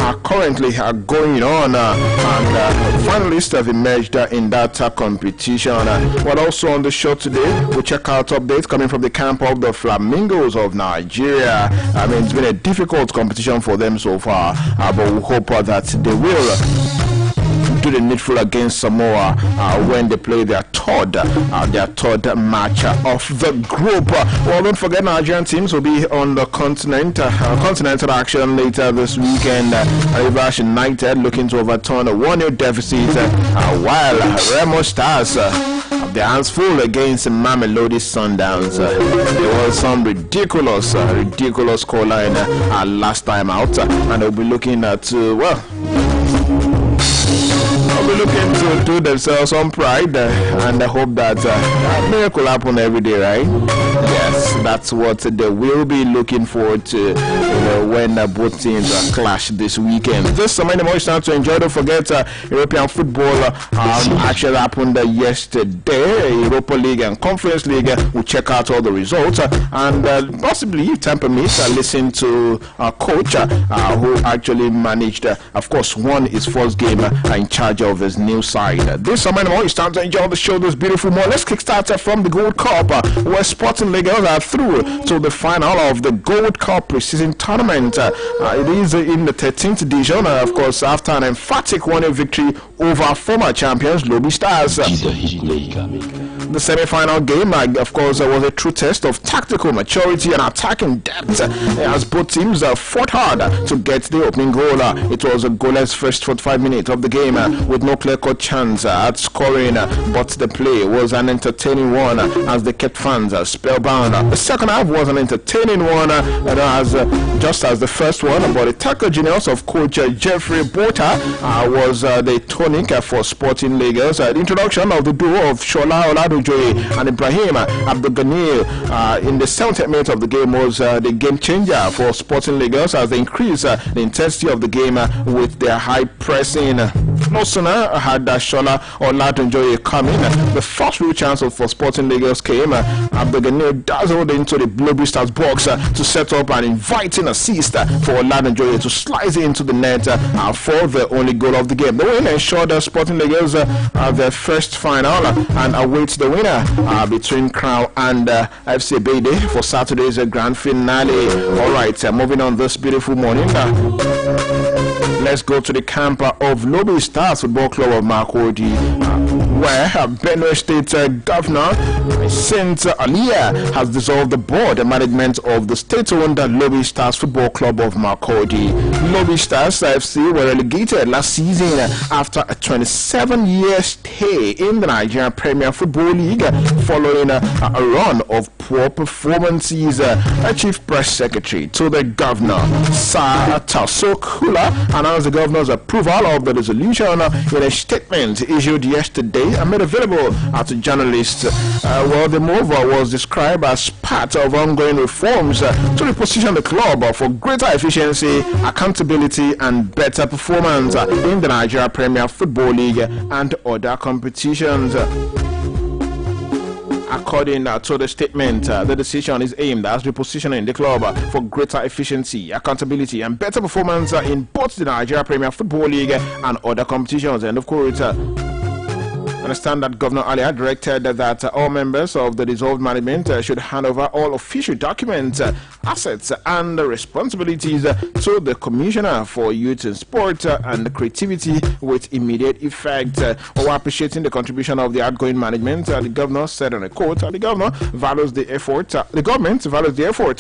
are currently going on, and finalists have emerged in that competition. But also on the show today, we'll check out updates coming from the camp of the Flamingos of Nigeria. I mean, it's been a difficult competition for them so far, but we hope that they will do the needful against Samoa when they play their third match of the group. Well, don't forget, Nigerian teams will be on the continental action later this weekend. Rivers United looking to overturn a 1-0 deficit, while Remo Stars have their hands full against Mamelodi Sundowns. There was some ridiculous scoreline last time out, and they'll be looking at I'll be looking to do themselves some pride, and I hope that a miracle happen every day, right? Yes, that's what they will be looking forward to when both teams clash this weekend. Just so many more time to enjoy. Don't forget, European football actually happened yesterday. Europa League and Conference League. We'll check out all the results and possibly, if time permits, listen to a coach who actually managed, of course, won his first game in charge of his new side. This summer and more, it's time to enjoy the show this beautiful morning. Let's kickstart from the Gold Cup, where Sporting Lagos are through to the final of the Gold Cup preseason tournament. It is in the 13th edition, of course, after an emphatic 1-0 victory over former champions Lobby Stars. The semi-final game, of course, was a true test of tactical maturity and attacking depth, as both teams fought hard to get the opening goal. It was a goalless first 45 minutes of the game, with no clear-cut chance at scoring, but the play was an entertaining one as they kept fans spellbound. The second half was an entertaining one, just as the first one, but the tackle genius of coach Jeffrey Bota was the tonic for Sporting Lagos. The introduction of the duo of Shola Oladojoye and Ibrahim Abdulganil in the 70th minute of the game was the game changer for Sporting Lagos, as they increased the intensity of the game with their high pressing. No sooner had Shola Oladojoye come in, the first real chance for Sporting Lagos came. Abdulganil dazzled into the Blue Stars box to set up an inviting assist for Oladojoye to slice it into the net for the only goal of the game. The win ensured Sporting Lagos their first final and awaits the winner between Crown and FC Bede for Saturday's grand finale. Alright, moving on this beautiful morning. Let's go to the camp of Lobby Stars Football Club of Makurdi, where Benue State Governor Saint Alia has dissolved the board and management of the state-owned Lobby Stars Football Club of Makurdi. Lobby Stars FC were relegated last season after a 27-year stay in the Nigerian Premier Football League following a run of poor performances. A chief press secretary to the governor, Sir Taso Kula, announced the governor's approval of the resolution in a statement issued yesterday and made available to journalists. The move was described as part of ongoing reforms to reposition the club for greater efficiency, accountability, and better performance in the Nigeria Premier Football League and other competitions. According to the statement, the decision is aimed at repositioning the club for greater efficiency, accountability, and better performance in both the Nigeria Premier Football League and other competitions. And of course, understand that Governor Alia directed that all members of the dissolved management should hand over all official documents, assets, and responsibilities to the Commissioner for Youth and Sport and Creativity with immediate effect. While appreciating the contribution of the outgoing management, the governor said on a quote, the government values the effort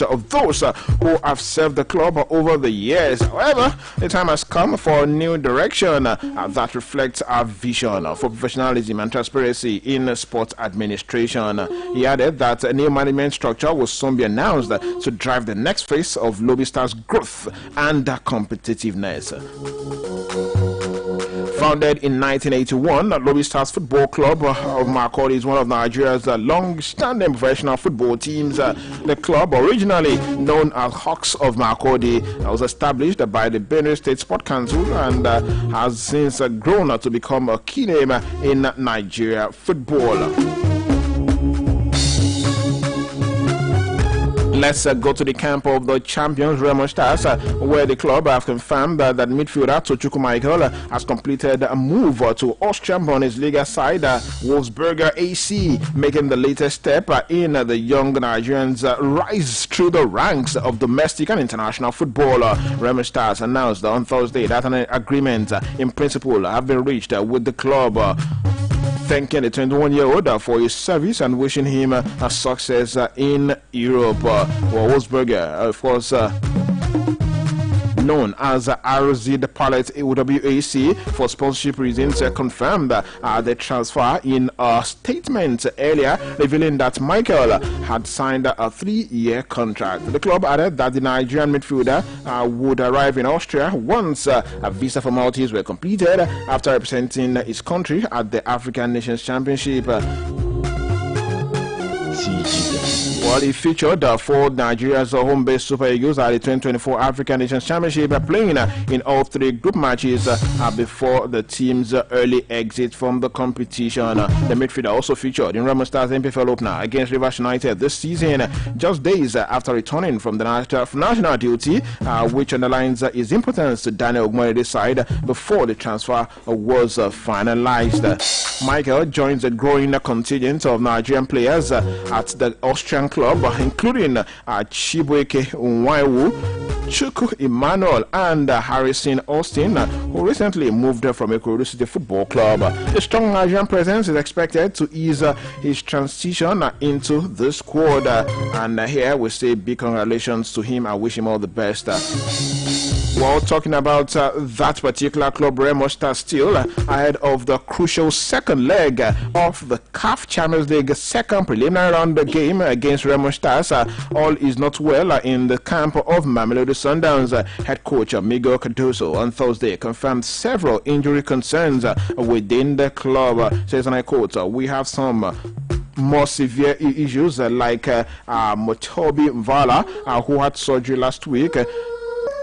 of those who have served the club over the years. However, the time has come for a new direction that reflects our vision for professionalism and transparency in sports administration. He added that a new management structure will soon be announced to drive the next phase of Lobby Stars' growth and competitiveness. Founded in 1981, Lobby Stars Football Club of Makurdi is one of Nigeria's long-standing professional football teams. The club, originally known as Hawks of Makurdi, was established by the Benue State Sport Council and has since grown to become a key name in Nigeria football. Let's go to the camp of the champions, Remo Stars, where the club have confirmed that midfielder Tochukwu Michael has completed a move to Austrian Bundesliga side Wolfsberger AC, making the latest step in the young Nigerians' rise through the ranks of domestic and international football. Remo Stars announced on Thursday that an agreement in principle have been reached with the club, thanking the 21-year-old for his service and wishing him a success in Europe. Wolfsberger, of course, known as RZ Palette WAC for sponsorship reasons, confirmed the transfer in a statement earlier, revealing that Michael had signed a 3-year contract. The club added that the Nigerian midfielder would arrive in Austria once visa formalities were completed after representing his country at the African Nations Championship. Well, he featured for Nigeria's home-based Super Eagles at the 2024 African Nations Championship, playing in all 3 group matches before the team's early exit from the competition. The midfielder also featured in Remo Stars' MPFL opener against Rivers United this season, just days after returning from the national duty, which underlines his importance to Daniel Ogmonede's side before the transfer was finalized. Michael joins a growing contingent of Nigerian players at the Austrian club, including Chibuike Nwaiwu, Chukwu Emmanuel, and Harrison Austin, who recently moved from Ikorodu City Football Club. The strong Nigerian presence is expected to ease his transition into the squad, and here we say big congratulations to him. I wish him all the best. Well, talking about that particular club, Remo Stars, still ahead of the crucial second leg of the CAF Champions League second preliminary round game against Remo Stars. All is not well in the camp of Mamelodi Sundowns. Head coach Miguel Cardoso on Thursday confirmed several injury concerns within the club. Says, and I quote, "We have some more severe issues like Motobi Mvala, who had surgery last week.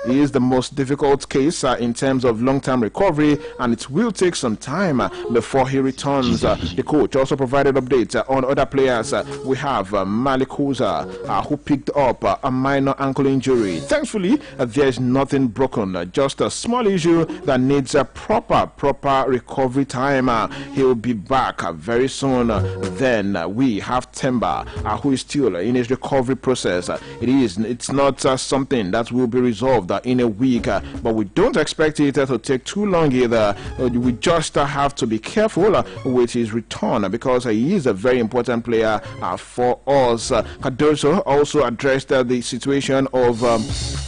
He is the most difficult case in terms of long-term recovery, and it will take some time before he returns." The coach also provided updates on other players. We have Malik Huza, who picked up a minor ankle injury. Thankfully, there is nothing broken, just a small issue that needs a proper recovery time. He'll be back very soon. Then we have Temba, who is still in his recovery process. It's not something that will be resolved in a week, but we don't expect it to take too long either. We just have to be careful with his return because he is a very important player for us. Cardoso also addressed the situation of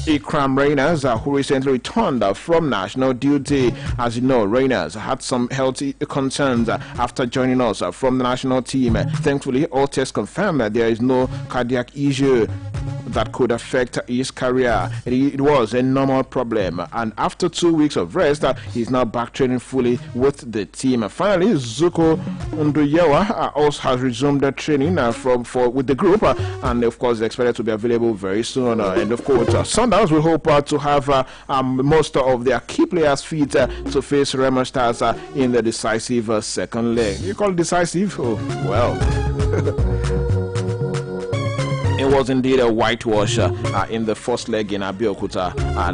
Ikram Reyners, who recently returned from national duty. As you know, Reyners had some health concerns after joining us from the national team. Thankfully, all tests confirmed that there is no cardiac issue that could affect his career. It was a normal problem, and after 2 weeks of rest, he's now back training fully with the team. Finally, Zuko Nduyewa also has resumed training with the group, and of course, is expected to be available very soon. And of course, Sundowns will hope to have most of their key players fit to face Remo Stars in the decisive second leg. You call it decisive? Oh, well. It was indeed a whitewash in the first leg in Abeokuta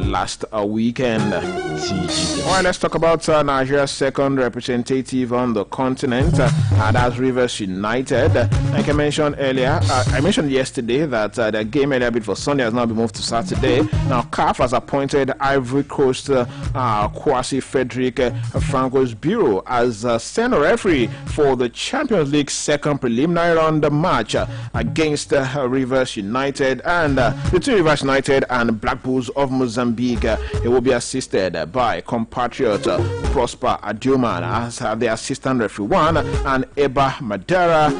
last weekend. All right, let's talk about Nigeria's second representative on the continent. That's Rivers United. Like I mentioned earlier, I mentioned yesterday that the game earlier bid for Sunday has now been moved to Saturday. Now, CAF has appointed Ivory Coast Kwasi Frederick Franco's Bureau as center referee for the Champions League second preliminary round match against Rivers United and between Rivers United and Black Bulls of Mozambique. He will be assisted by compatriot Prosper Adioman as the assistant referee 1 and Eba Madera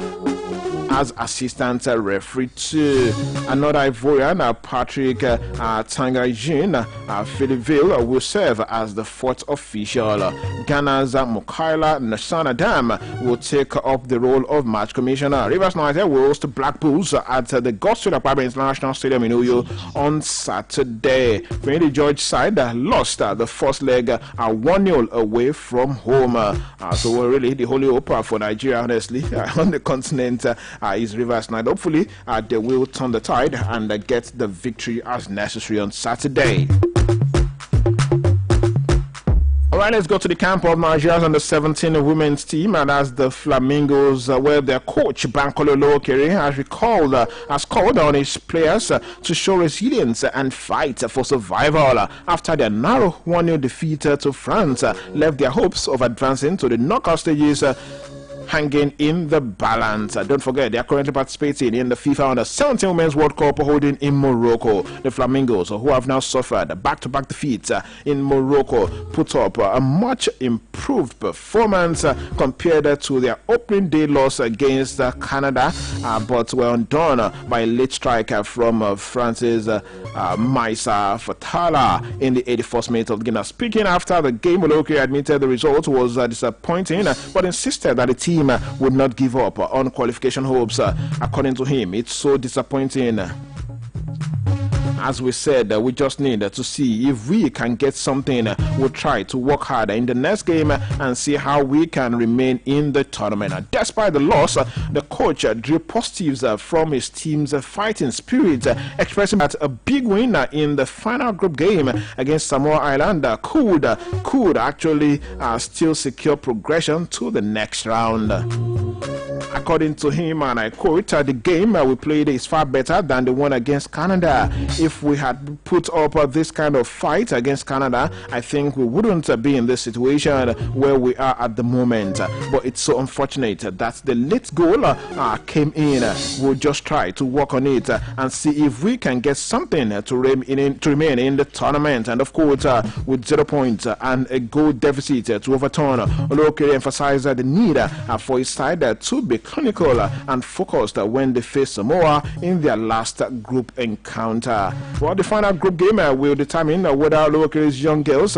as assistant referee 2. Another Ivorian, Patrick Tangajin Philiville, will serve as the 4th official. Ghana's Mukaila Nasanadam will take up the role of match commissioner. Rivers United will host Black Bulls at the Godswill Akpabio International Stadium in Uyo on Saturday. Finidi George side lost the first leg 1-0 away from home. So really the holy hope for Nigeria, honestly, on the continent is reversed tonight. Hopefully, they will turn the tide and get the victory as necessary on Saturday. All right, let's go to the camp of Nigeria's under-17 women's team, and that's the Flamingos, where their coach Bankole Oluyole has called on his players to show resilience and fight for survival after their narrow 1-0 defeat to France left their hopes of advancing to the knockout stages hanging in the balance. Don't forget, they are currently participating in the FIFA Under-17 Women's World Cup holding in Morocco. The Flamingos, who have now suffered back-to-back defeats in Morocco, put up a much improved performance compared to their opening day loss against Canada, but were undone by a late strike from France's Maïssa Fatala in the 81st minute of the game. Now, speaking after the game, Oluyole admitted the result was disappointing, but insisted that the team would not give up on qualification hopes. According to him, it's so disappointing. As we said, we just need to see if we can get something. We'll try to work harder in the next game and see how we can remain in the tournament. Despite the loss, the coach drew positives from his team's fighting spirit, expressing that a big win in the final group game against Samoa Island could actually still secure progression to the next round. According to him, and I quote, the game we played is far better than the one against Canada. If we had put up this kind of fight against Canada, I think we wouldn't be in this situation where we are at the moment. But it's so unfortunate that the late goal came in. We'll just try to work on it and see if we can get something to remain in the tournament. And of course, with 0 points and a goal deficit to overturn, Oluyole emphasized the need for his side to be clinical and focused when they face Samoa in their last group encounter. Well, the final group game will determine whether Oloyole's young girls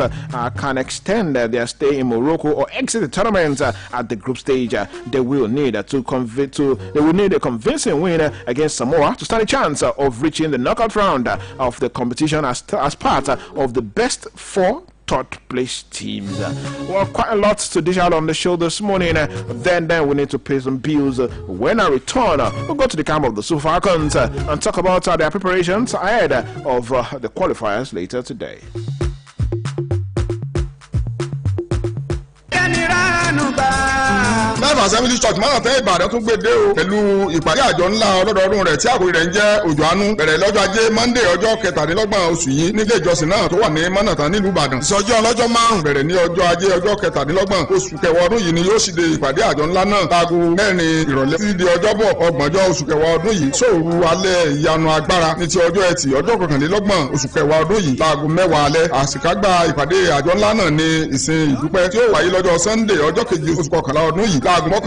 can extend their stay in Morocco or exit the tournament at the group stage. They will need a convincing win against Samoa to stand a chance of reaching the knockout round of the competition as part of the best 4 third place teams. Well, quite a lot to dish out on the show this morning. Then we need to pay some bills. When I return, we'll go to the camp of the Super Falcons and talk about their preparations ahead of the qualifiers later today. Life Assembly Church Mọ́nàtẹ́ Ìbàdàn tún gbé dé o pẹ̀lú ìpàdé àjọ ńlá ọlọ́dọọdún rẹ̀ tí àkòrí rẹ̀ ń jẹ́ òjò àánú bẹ̀rẹ̀ lọ́jọ́ ajé Monday ọjọ́ 17 oṣù yìí nílé ìjọsìn náà tó wà ní Mọ́nàtà nílùú Ìbàdàn. Ìsọjí ọlọ́jọ́ 5 bẹ̀rẹ̀ ní ọjọ́ ajé ọjọ́ 17 oṣù kẹwàá ọdún yìí ni yóò ṣíde ìpàdé àjọ ńlá náà láago 4 ìrọ̀lẹ́ títí di ọjọ́bọ̀ 30 oṣù kẹwàá ọdún yìí. Sóòru alẹ́ ìyanu agbára ní ti ọjọ́ ẹtì ọjọ́ 21 oṣù kẹwàá ọdún yìí láago 10 alẹ́. Àṣìkágbá ìpàdé àjọ ńlá náà ní ìsìn ìdúpẹ́ tí ó wáyé lọ́jọ́ Sunday ọjọ́ 7 oṣù kọkànlá ọdún yìí láago 11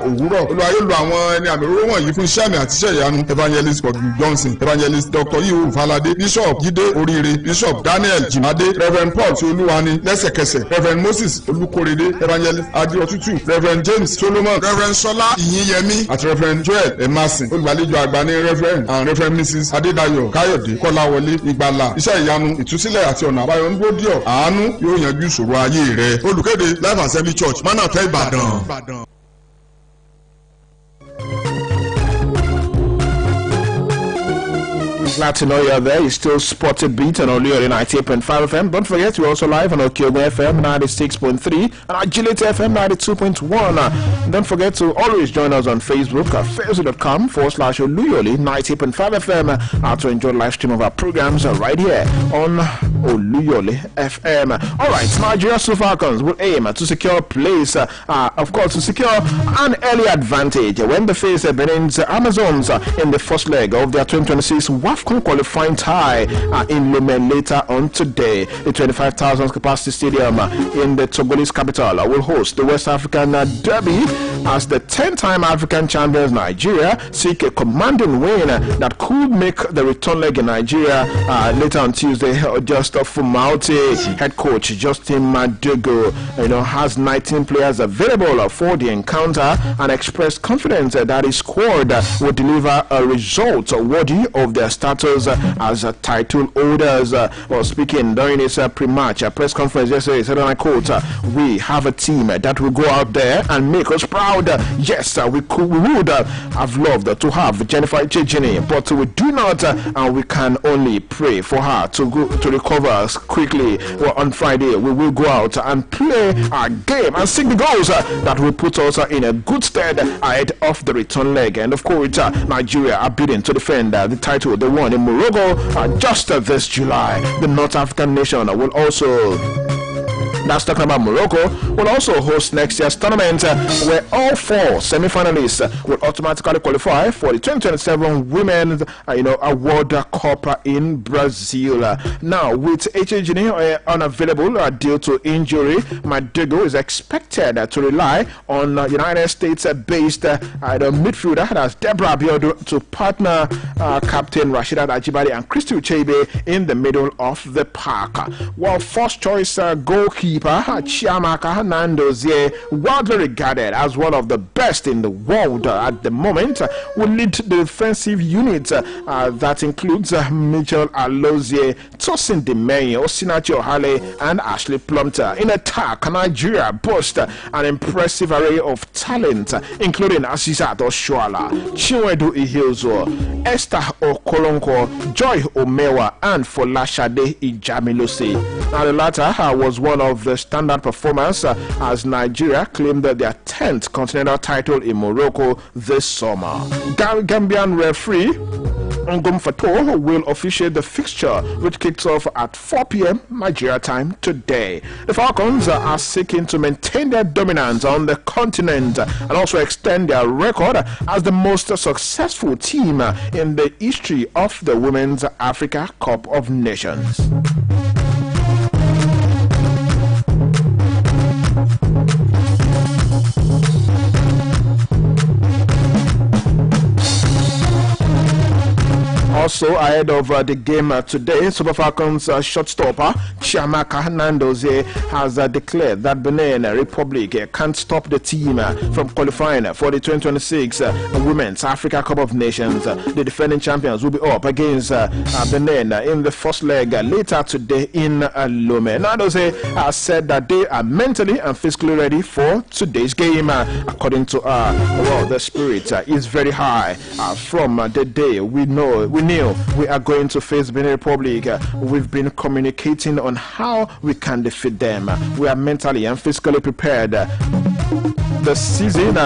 òwúrọ̀. Olúwa yóò lo àwọn ẹni àmì òróró wọ̀nyí fún iṣẹ́ àmì àti iṣẹ́ ìyanu. Evangelist Godwin Johnson, Evangelist Dr. Ihu Falade, Bishop Jídé Oríire, Bishop Daniel Jimade, Reverend Paul Tiolúwani lẹ́sẹ̀kẹsẹ̀, Reverend Moses Olúkòrédé, Evangelist Adéọtútù, Reverend James Solomon, Reverend Ṣọlá Ìyìnyẹmí àti Reverend Joel Emerson. Olùgbàlejò àgbà ní Reverend and Reverend Mrs. Adédayọ̀ Káyọ̀dé Kọ́láwọlé. Ìgbàlà, iṣẹ́ ìyanu, ìtúsílẹ̀ àti ọ̀nà àbáyọ ń gbódìọ̀. Àánú yóò yanjú ìṣòro ayé rẹ̀. Olùkéde Life Assembly Church Mọ́nàtẹ́ Ìbàdàn. Glad to know you're there. You're still Sportit Bit on Oluyole 98.5 FM. Don't forget, we're also live on Okyogo FM 96.3 and Agility FM 92.1. Don't forget to always join us on Facebook at facebook.com/Oluyole 98.5 FM to enjoy live stream of our programs right here on Oluyole FM. All right, Nigeria Super Falcons will aim to secure a place, of course, to secure an early advantage when they face Benin's Amazons in the first leg of their 2026 WAFCON qualifying tie in Lomé later on today. The 25,000 capacity stadium in the Togolese capital will host the West African Derby as the 10-time African champions Nigeria seek a commanding win that could make the return leg in Nigeria later on Tuesday. Just Fumaote head coach Justin Madugo has 19 players available for the encounter and expressed confidence that his squad will deliver a result worthy of their start status as title holders. Speaking during his pre-match press conference yesterday, he said, and I quote, "We have a team that will go out there and make us proud. Yes, we would have loved to have Jennifer Chejini, but we do not, and we can only pray for her to recover quickly. Well, on Friday, we will go out and play our game and sing the goals that will put us in a good stead ahead of the return leg." And of course, Nigeria are bidding to defend the title they won in Morocco just this July. The North African nation will also, that's talking about Morocco, will also host next year's tournament where all 4 semi-finalists will automatically qualify for the 2027 Women's World Cup in Brazil. Now, with Echejini unavailable due to injury, Madego is expected to rely on United States-based midfielder that's Deborah Abiodun to partner Captain Rasheedat Ajibade and Christy Uchebe in the middle of the park. While first choice goalkeeper Chiamaka Nandozie, widely regarded as one of the best in the world at the moment, will lead the defensive unit that includes Mitchell Alozie, Tosin Demeyi, Osinachi Ohale, and Ashley Plumter. In attack, Nigeria boasts an impressive array of talent, including Asisat Oshuala, Chinwedu Ihiozo, Esther Okolonko, Joy Omewa, and Folashade Ijamilosi. Now, the latter was one of the standard performers as Nigeria claimed their 10th continental title in Morocco this summer. Gambian referee Ngum Fato will officiate the fixture, which kicks off at 4 p.m. Nigeria time today. The Falcons are seeking to maintain their dominance on the continent and also extend their record as the most successful team in the history of the Women's Africa Cup of Nations. Also, ahead of the game today, Super Falcons shortstopper Chiamaka Nandozie has declared that Benin Republic can't stop the team from qualifying for the 2026 Women's Africa Cup of Nations. The defending champions will be up against Benin in the first leg later today in Lome. Nandozie said that they are mentally and physically ready for today's game. According to her, the spirit is very high. From the day we knew we are going to face Benin Republic, we've been communicating on how we can defeat them. We are mentally and physically prepared. The season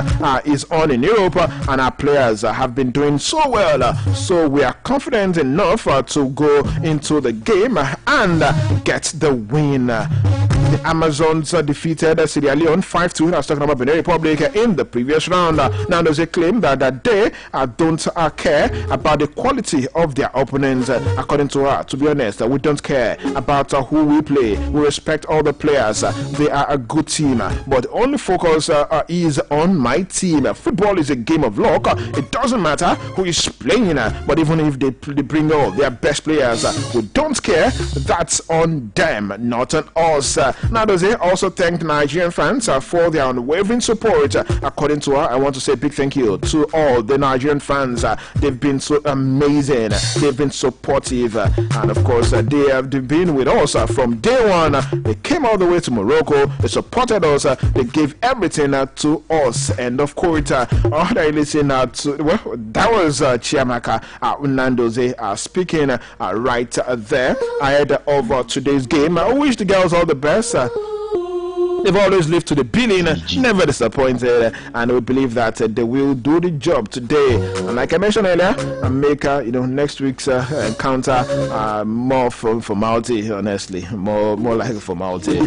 is on in Europe and our players have been doing so well, so we are confident enough to go into the game and get the win. The Amazons defeated Sierra Leone 5-2. I was talking about Benin Republic in the previous round. Now there's a claim that they don't care about the quality of their opponents. According to her, to be honest, we don't care about who we play. We respect all the players. They are a good team, but the only focus is on my team. Football is a game of luck. It doesn't matter who is playing, but even if they bring all their best players, we don't care. That's on them, not on us. Nadozie also thanked Nigerian fans for their unwavering support. According to her, I want to say a big thank you to all the Nigerian fans. They've been so amazing. They've been supportive, and of course, they have been with us from day one. They came all the way to Morocco. They supported us. They gave everything to us, and of course, all they listen to. Well, that was Chiamaka Nandozie speaking right there ahead of today's game. I wish the girls all the best. They've always lived to the billing, never disappointed, and we believe that they will do the job today. And like I mentioned earlier, and make next week's encounter more formality. Honestly, more like a formality.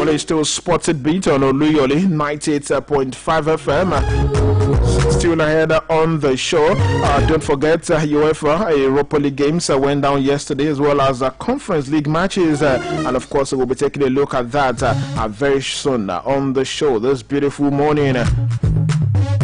It's still Sportit Bit on Oluyole 98.5 FM. Still ahead on the show. Don't forget UEFA Europa League games went down yesterday, as well as Conference League matches, and of course we'll be taking a look at that very soon on the show this beautiful morning.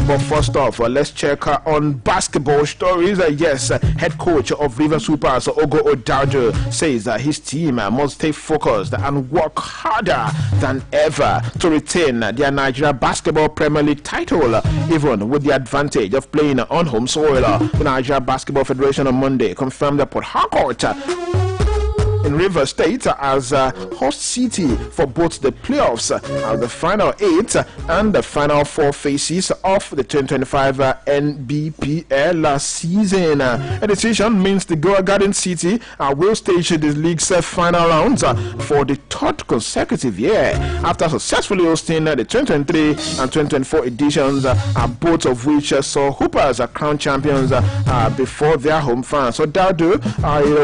But first off, let's check on basketball stories. Yes, head coach of River Supers, Ogo Odado, says his team must stay focused and work harder than ever to retain their Nigeria Basketball Premier League title, even with the advantage of playing on home soil. The Nigeria Basketball Federation on Monday confirmed that Port Harcourt in River State as host city for both the playoffs, the final 8 and the final 4 phases of the 2025 NBPL season. A decision means the Goa Garden City will stage the league's final rounds for the 3rd consecutive year after successfully hosting the 2023 and 2024 editions, both of which saw Hoopers crown champions before their home fans. So Dadu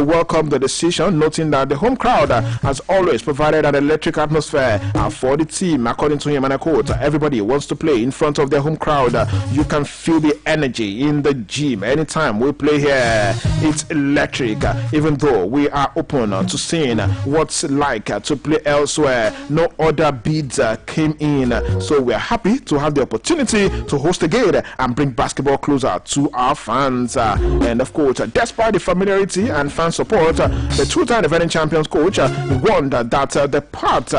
welcomed the decision, noting that the home crowd has always provided an electric atmosphere for the team. According to him, and I quote, everybody wants to play in front of their home crowd. You can feel the energy in the gym anytime we play here. It's electric. Even though we are open to seeing what's like to play elsewhere, no other bids came in, so we're happy to have the opportunity to host again and bring basketball closer to our fans. And of course, despite the familiarity and fan support, the two-time defending champions coach warned that the path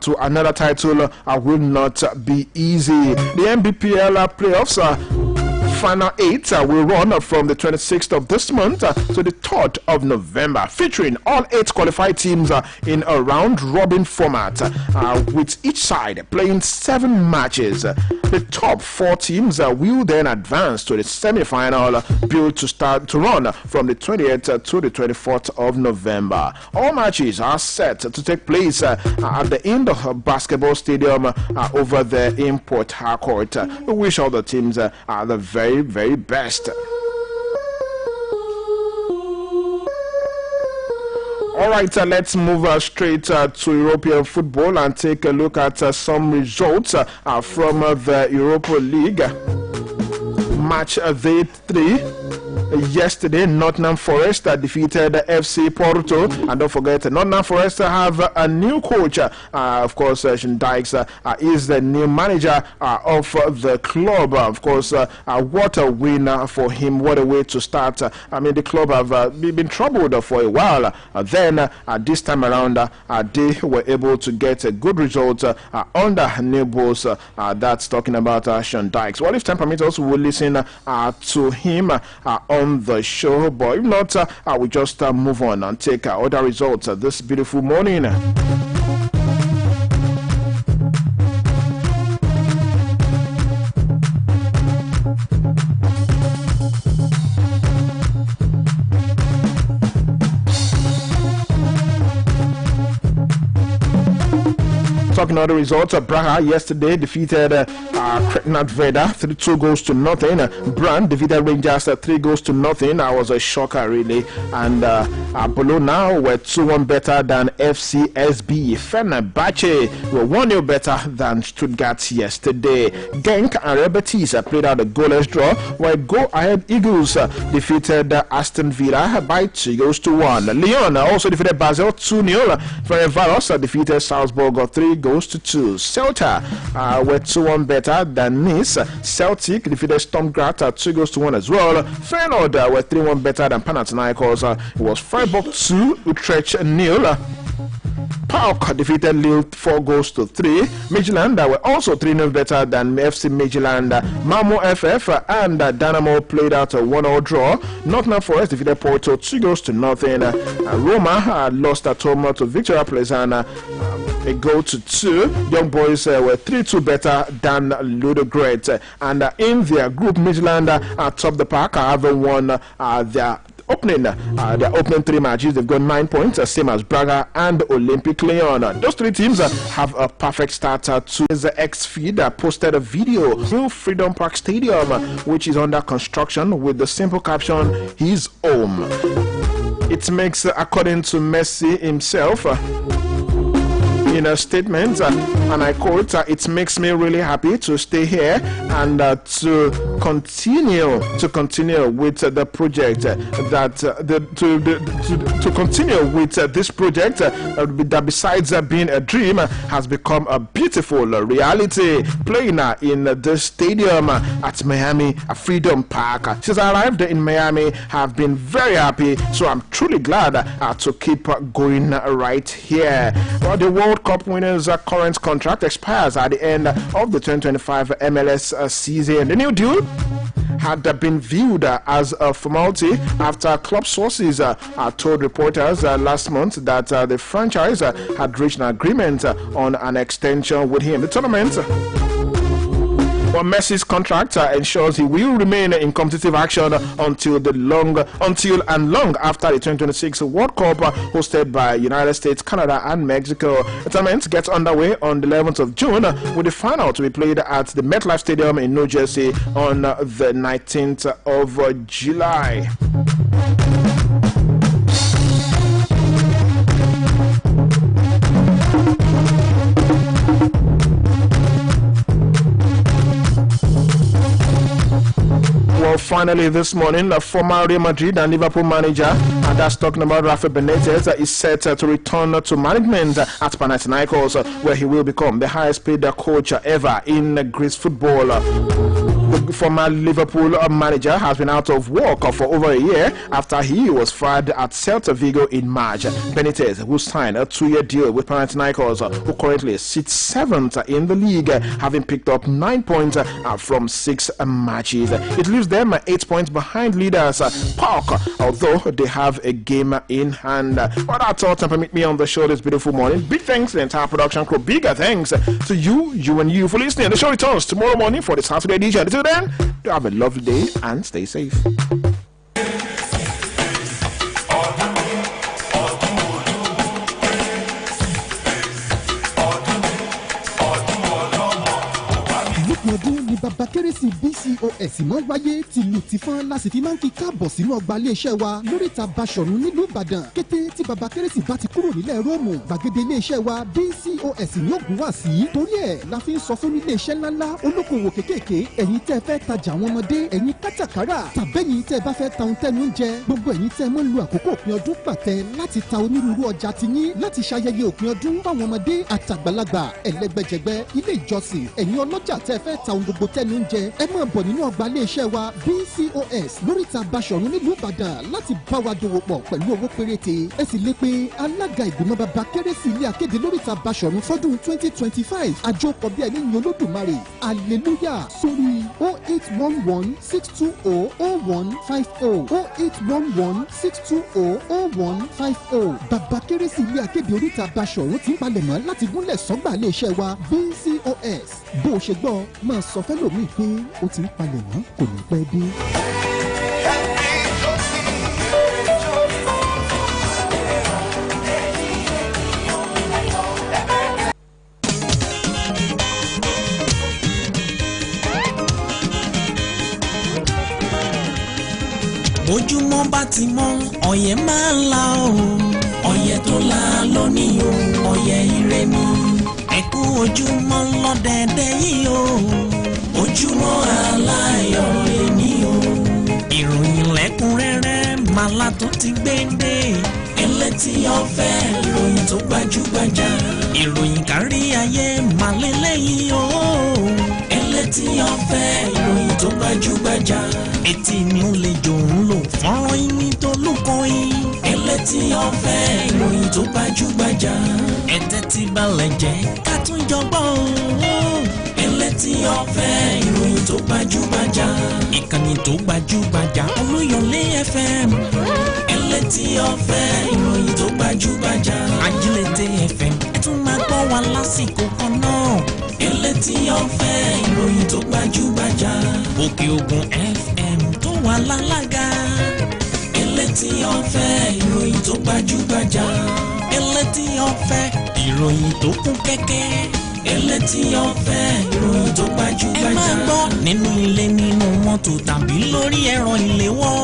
to another title will not be easy. The NBPL playoffs final 8 will run from the 26th of this month to the 3rd of November, featuring all 8 qualified teams in a round-robin format, with each side playing 7 matches. The top 4 teams will then advance to the semi-final, built to start to run from the 28th to the 24th of November. All matches are set to take place at the Indoor Basketball Stadium over there in Port Harcourt. We wish all the teams the very best. All right, let's move straight to European football and take a look at some results from the Europa League. Match day 3. Yesterday, Nottingham Forest defeated FC Porto, and don't forget, Nottingham Forest have a new coach. Of course, Sean Dykes is the new manager of the club. Of course, what a win for him! What a way to start. I mean, the club have been troubled for a while. Then, this time around, they were able to get a good result under new boss. That's talking about Sean Dykes. Well, if time permits us, we'll listen to him on the show, but if not, we just move on and take other results this beautiful morning. Talking about the results, Braga yesterday defeated Kretnat Veda 2-0. Brand defeated Rangers 3-0. That was a shocker, really. And Apollo now were 2-1 better than FCSB. Fenerbahce were 1-0 better than Stuttgart yesterday. Genk and Real Betis played out a goalless draw, while Go Ahead Eagles defeated Aston Villa by 2-1. Lyon also defeated Basel 2-0. Ferencváros defeated Salzburg 3-2. Celta were 2-1 better than Nice. Celtic defeated Sturm Graz 2-1 as well. Feyenoord were 3-1 better than Panathinaikos. It was Freiburg 2, Utrecht 0. PAOK defeated Lille 4-3. Midtjylland were also 3-0 better than FC Midtjylland. Malmo FF and Dynamo played out a 1-1 draw. Nottingham Forest defeated Porto 2-0. Roma lost at home to Victoria Plezana, a 2-2. Young Boys were 3-2 better than Ludogorets. And in their group, Midtjylland topped the pack, having won their opening 3 matches. They've got 9 points, same as Braga and Olympic Lyon. Those 3 teams have a perfect start to the X-Feed posted a video. New Freedom Park Stadium, which is under construction, with the simple caption, "His home." It makes, according to Messi himself, in a statement, and I quote, "It makes me really happy to stay here and to continue with the project to continue with this project that besides being a dream has become a beautiful reality." Playing in the stadium at Miami Freedom Park. Since I arrived in Miami, have been very happy, so I'm truly glad to keep going right here. Well, the World Cup winners' current contract expires at the end of the 2025 MLS season. The new deal had been viewed as a formality after club sources told reporters last month that the franchise had reached an agreement on an extension with him. The tournament, well, Messi's contract ensures he will remain in competitive action until long after the 2026 World Cup hosted by United States, Canada, and Mexico. The tournament gets underway on the 11th of June with the final to be played at the MetLife Stadium in New Jersey on the 19th of July. Well, finally this morning, the former Real Madrid and Liverpool manager, and that's talking about Rafa Benitez, is set to return to management at Panathinaikos, where he will become the highest paid coach ever in Greece football. The former Liverpool manager has been out of work for over a year after he was fired at Celta Vigo in March. Benitez will sign a 2-year deal with Panathinaikos, who currently sits 7th in the league, having picked up 9 points from 6 matches. It leaves them 8 points behind leaders PAOK, although they have a game in hand. Well, that's all. Time to meet me on the show this beautiful morning. Big thanks to the entire production crew. Bigger thanks to you and you for listening. The show returns tomorrow morning for the Saturday edition. Until then, have a lovely day and stay safe. Ni bàbá kérésì BCOS máa ń wáyé tìlù tìfọn láti fi máa ń kí káàbọ̀ sínú ọgbà iléeṣẹ́ wa lóríta Basọ̀run nílùú Ìbàdàn. Kété tí bàbá kérésì bá ti kúrò nílẹ̀ Róòmù, gbàgede iléeṣẹ́ wa BCOS ní ògùn wá sí. Torí ẹ̀ la fi ń sọ fún iléeṣẹ́ ńláńlá olókoòwò kékèké, ẹ̀yin tẹ́ fẹ́ tajà àwọn ọmọdé, ẹ̀yin kátàkárà, tàbẹ́yìn tẹ́ bá fẹ́ ta ohun tẹ́nu oúnjẹ, gbogbo ẹ̀yin tẹ́ mọ́ lu àkókò òpin ọdún pàtẹ láti ta onírúurú ọjà tiyín láti ṣayẹyẹ òpin ọdún fáwọn ọmọdé àtàgbàlagbà, ẹlẹ́gbẹ́jẹgbẹ́, ilé ìjọsìn, ẹ̀yin ọlọ́jà tẹ́ fẹ́ ta ohun gbogbo tẹ́nu oúnjẹ, ẹ máa bọ̀ nínú ọgbà iléeṣẹ́ wa BCOS lóríta Basọ̀run nílùú Ìbàdàn láti bá wa dòwò pọ̀ pẹ̀lú owó péréte. Ẹ sì lè pe alága ìgbìmọ̀ bàbá kérésì ilé akéde lóríta Basọ̀run fọ́dún 2025 àjọpọ̀ bí ẹni yin Olódùmarè hallelujah sórí 0811 620 0150 0811 620 0150. Bàbá kérésì ilé akéde oríta Basọ̀run ti ń palẹ̀mọ́ láti gúnlẹ̀ sọ́gbà iléeṣẹ́ wa BCOS. Bó o ṣe gbọ́ máa sọ fẹ́lòmíì pé ó ti ń palẹ̀mọ́ kò ní pẹ́ dé. Bójúmọ́ bá ti mọ́ ọ̀yẹ́ máa ń la o, ọ̀yẹ́ tó la lónìí o, ọ̀yẹ́ ire ni. Ẹ kú ojúmọ́ lọ́dẹ̀dẹ̀ yìí o, ojúmọ́ aláyọ̀ lèmi o. Ìròyìn lẹ́kùnrẹ́rẹ́ màlá tó ti gbéǹde, ẹlẹ́tì ọ̀fẹ́ ìròyìn tó gbajúgbajà, ìròyìn kárí ayé màlélẹ́yìn o. Ẹlẹ́tì ọ̀fẹ́ ìròyìn tó gbajúgbajà, etí mi ò lè jò ń lò fọ́nrán yín tó lóko yín. Ẹlẹ́tì ọ̀fẹ́ ìròyìn tó gbajúgbajà, ẹ̀tẹ́ tí balẹ̀ jẹ́ ká tún jọ gbọ́ o. Ẹlẹ́tì ọ̀fẹ́ ìròyìn tó gbajúgbajà, ìkànnì tó gbajúgbajà Olúyọ̀lé FM. Ẹlẹ́tì ọ̀fẹ́ ìròyìn tó gbajúgbajà, Ajílété FM ẹ tún máa gbọ́ wa lásìkò kan náà. Ẹlẹ́tì ọ̀fẹ́ ìròyìn tó gbajúgbajà, Òkè Ògùn FM tó wà lálága. Ẹlẹ́tì ọ̀fẹ́ ìròyìn tó gbajúgbajà, Ẹlẹ́tì ọ̀fẹ́ ìròyìn tó kún kẹ́kẹ́. Ẹlẹ́tì ọ̀fẹ́ ìròyìn tó gbajúgbajà. Ẹ máa gbọ́ nínú ilé, nínú mọ́tò tàbí lórí ẹ̀rọ ìléwọ́.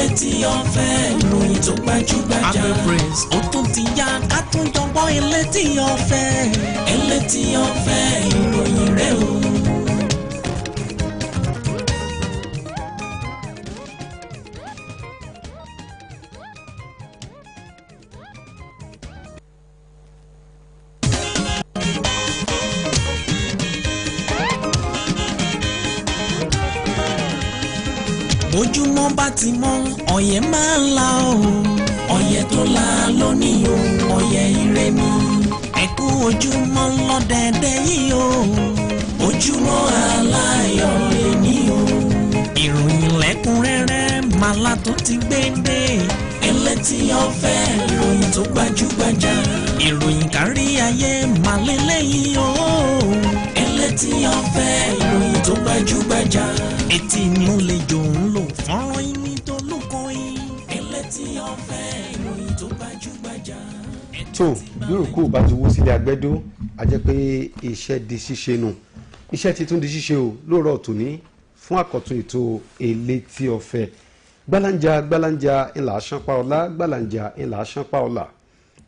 elétí ọ̀fẹ́ ìròyìn tó gbajúgbajà. Abẹ́ praise ó tún ti yá ká tún jọ gbọ́ elétí ọ̀fẹ́. Elétí ọ̀fẹ́ ìròyìn rẹ̀ o. Ojúmọ́ bá ti mọ́ ọ̀yẹ́ máa ń la o. Ọ̀yẹ́ tó la lónìí o. Ọ̀yẹ́ ire ni. Ẹ kú ojúmọ́ lọ́dẹ̀dẹ̀ yìí o. Ojúmọ́ aláyọ̀ lèní o. Ìròyìn lẹ́kùnrẹ́rẹ́ màlá tó ti gbé dé. Elétí ọ̀fẹ́ ìròyìn tó gbajúgbajà. Ìròyìn kárí ayé màlélẹ́yìn o. Elétí ọ̀fẹ́ ìròyìn tó gbajúgbajà. Etí ni ó lè jò ń lò fọ́nrán ìní tó lóko yìí. Elétí ọ̀fẹ́ ìròyìn tó gbajúgbajà. tó bíròkó bá ti wó sílé agbẹ́dó a jẹ́ pé iṣẹ́ di ṣíṣe nù iṣẹ́ ti tún di ṣíṣe o lóòrọ̀ tòní fún àkọ́tún ètò elétí ọ̀fẹ́ gbálànjà ńlá ṣánpá ọlá gbálànjà ńlá ṣánpá ọlá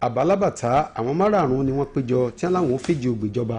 àbálábàtà àwọn márààrún ni wọ́n péjọ tí wọ́n láwọn fèjì ògbèjọba